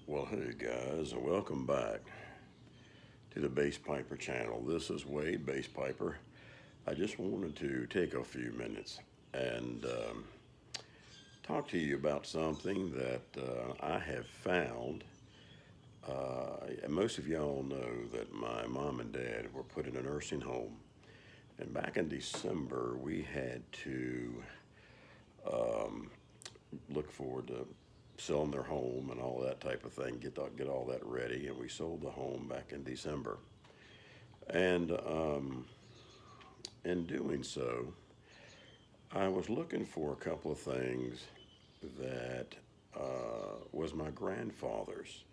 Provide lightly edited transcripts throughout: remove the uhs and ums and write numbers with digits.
Well, hey guys, and welcome back to the Bass Piper channel. This is Wade Bass Piper. I just wanted to take a few minutes and talk to you about something that I have found. And most of y'all know that my mom and dad were put in a nursing home. And back in December, we had to um, look forward to selling their home and all that type of thing, get all that ready. And we sold the home back in December. And in doing so, I was looking for a couple of things that was my grandfather's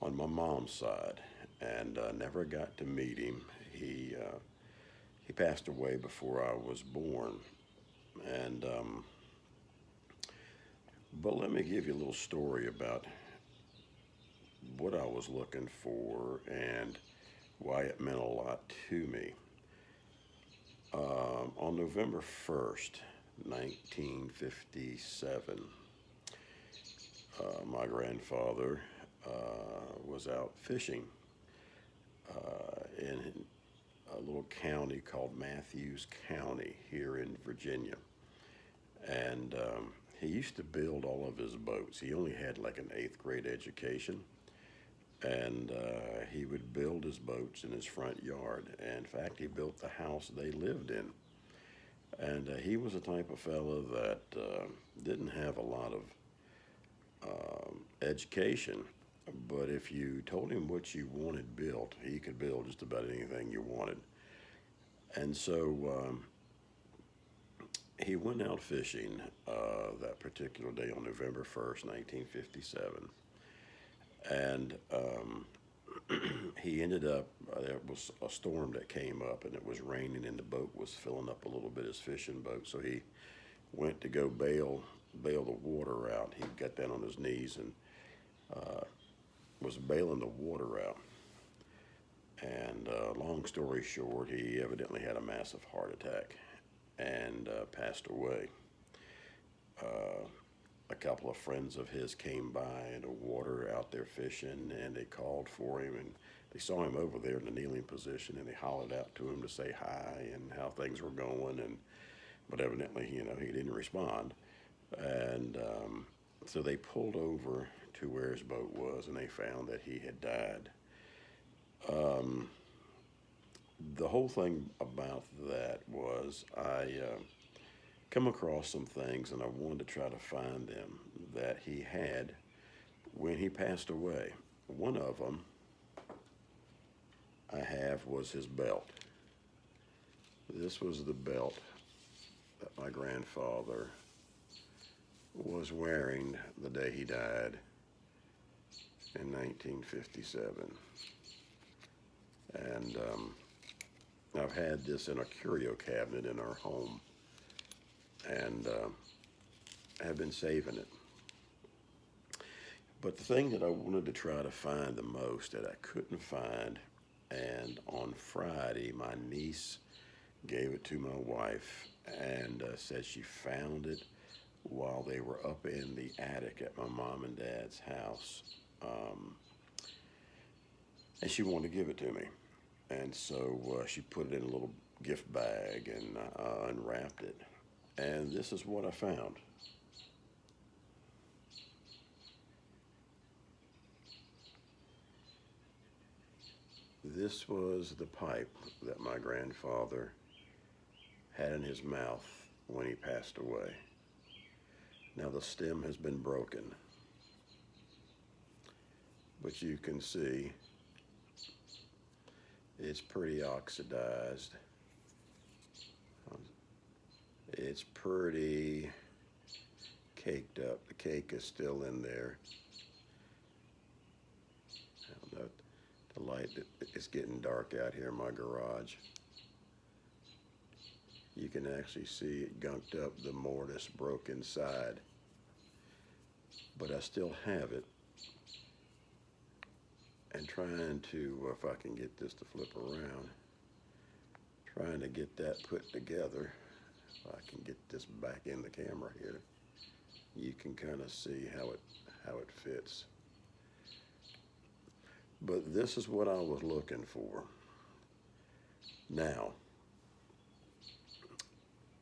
on my mom's side, and never got to meet him. He passed away before I was born, and but let me give you a little story about what I was looking for and why it meant a lot to me. On November 1st, 1957, my grandfather was out fishing in a little county called Matthews County here in Virginia. And he used to build all of his boats. He only had like an eighth grade education. And he would build his boats in his front yard. And in fact, he built the house they lived in. And he was the type of fellow that didn't have a lot of education, but if you told him what you wanted built, he could build just about anything you wanted. And so he went out fishing that particular day on November 1st, 1957. And he ended up, there was a storm that came up and it was raining and the boat was filling up a little bit, his fishing boat. So he went to go bail the water out. He got down on his knees and was bailing the water out. And long story short, he evidently had a massive heart attack and passed away. Uh, a couple of friends of his came by in the water out there fishing, and they called for him, and they saw him over there in the kneeling position, and they hollered out to him to say hi and how things were going, and but evidently, he didn't respond, and so they pulled over to where his boat was, and they found that he had died. Um, the whole thing about that was I come across some things, and I wanted to try to find them that he had when he passed away. One of them I have was his belt. This was the belt that my grandfather was wearing the day he died in 1957. And I've had this in a curio cabinet in our home, and have been saving it. But the thing that I wanted to try to find the most that I couldn't find, and on Friday, my niece gave it to my wife and said she found it while they were up in the attic at my mom and dad's house. Um, and she wanted to give it to me. And so she put it in a little gift bag and unwrapped it. And this is what I found. This was the pipe that my grandfather had in his mouth when he passed away. Now the stem has been broken, but you can see it's pretty oxidized. It's pretty caked up. The cake is still in there. I don't know, the light, it's getting dark out here in my garage. You can actually see it gunked up, the mortise broke inside. But I still have it. And trying to, if I can get this to flip around, trying to get that put together. If I can get this back in the camera here, you can kind of see how it fits. But this is what I was looking for. Now,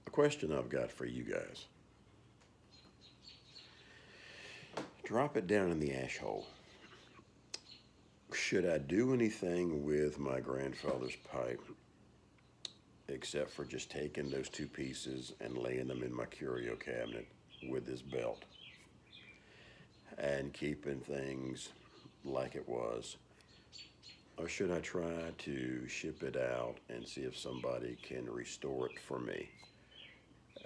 a question I've got for you guys. Drop it down in the ash hole. Should I do anything with my grandfather's pipe except for just taking those two pieces and laying them in my curio cabinet with this belt and keeping things like it was? Or should I try to ship it out and see if somebody can restore it for me?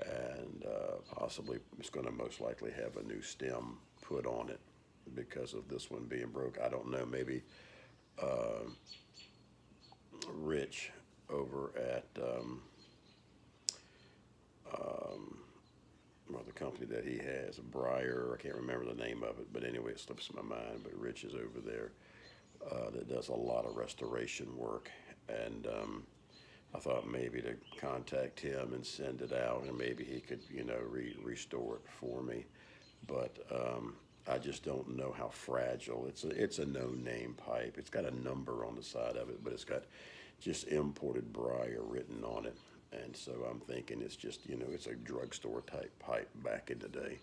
And possibly it's going to most likely have a new stem put on it because of this one being broke. I don't know. Maybe uh, Rich over at um, well, the company that he has, Briar, I can't remember the name of it, but anyway, it slips my mind. But Rich is over there that does a lot of restoration work. And I thought maybe to contact him and send it out, and maybe he could, restore it for me. But I just don't know how fragile. It's a no-name pipe. It's got a number on the side of it, but it's got just imported Briar written on it. And so I'm thinking it's just, it's a drugstore type pipe back in the day.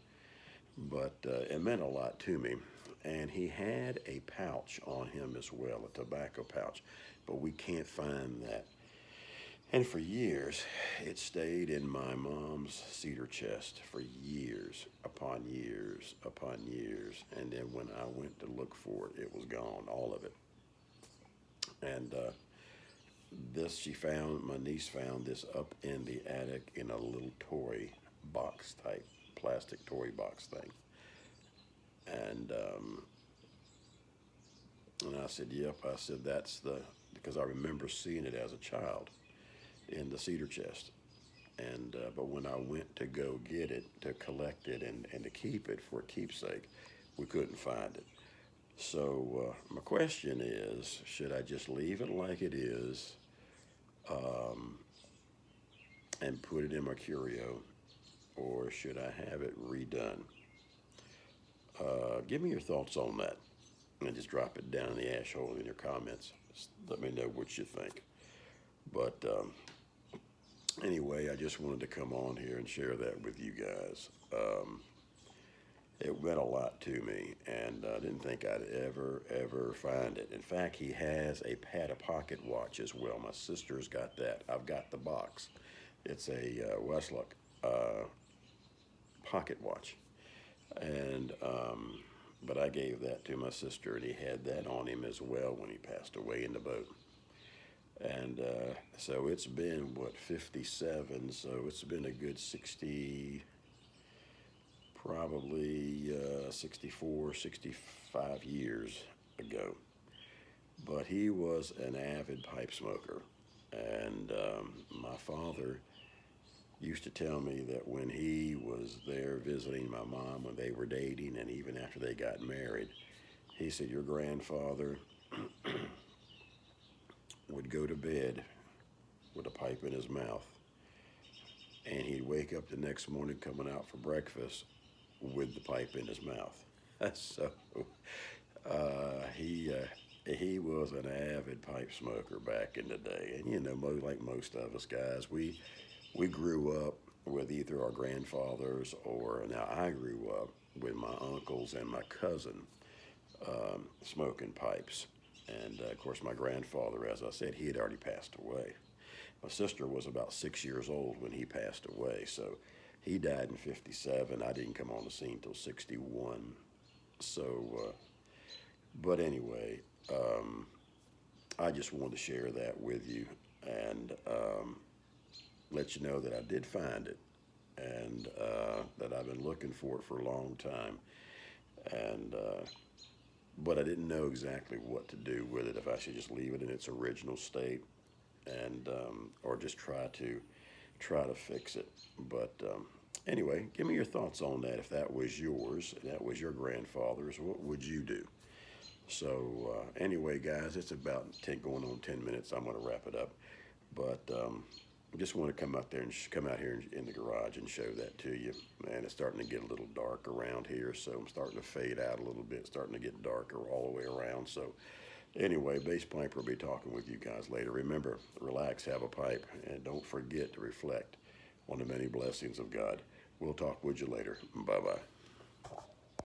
But it meant a lot to me. And he had a pouch on him as well, a tobacco pouch, but we can't find that. And for years, it stayed in my mom's cedar chest for years upon years upon years. And then when I went to look for it, it was gone, all of it. And my niece found this up in the attic in a little toy box type, plastic toy box thing. And I said, yep. I said, because I remember seeing it as a child in the cedar chest. And but when I went to go get it, to collect it and to keep it for a keepsake, we couldn't find it. So my question is, should I just leave it like it is um, and put it in my curio, or should I have it redone? Give me your thoughts on that, and just drop it down in the ash hole in your comments. Just let me know what you think. But anyway, I just wanted to come on here and share that with you guys. It meant a lot to me, and I didn't think I'd ever find it. In fact, he has a pocket watch as well. My sister's got that. I've got the box. It's a Westlock pocket watch, and but I gave that to my sister, and he had that on him as well when he passed away in the boat. And so it's been, 57, so it's been a good 60, probably 64, 65 years ago. But he was an avid pipe smoker. And my father used to tell me that when he was there visiting my mom when they were dating, and even after they got married, he said, your grandfather would go to bed with a pipe in his mouth, and he'd wake up the next morning coming out for breakfast with the pipe in his mouth. So he was an avid pipe smoker back in the day. And like most of us guys, we grew up with either our grandfathers, or now I grew up with my uncles and my cousin smoking pipes. And of course, my grandfather, as I said, he had already passed away. My sister was about 6 years old when he passed away, so he died in 57. I didn't come on the scene till 61. So, but anyway, I just wanted to share that with you, and let you know that I did find it, and that I've been looking for it for a long time. And but I didn't know exactly what to do with it, if I should just leave it in its original state, and or just try to fix it. But anyway, give me your thoughts on that. If that was yours, that was your grandfather's, what would you do? So anyway, guys, it's about 10, going on 10 minutes. I'm going to wrap it up. But I just want to come out there and come out here in the garage and show that to you. Man, it's starting to get a little dark around here, so I'm starting to fade out a little bit, starting to get darker all the way around. So Anyway, Bass Piper will be talking with you guys later. Remember, relax, have a pipe, and don't forget to reflect on the many blessings of God. We'll talk with you later. Bye bye.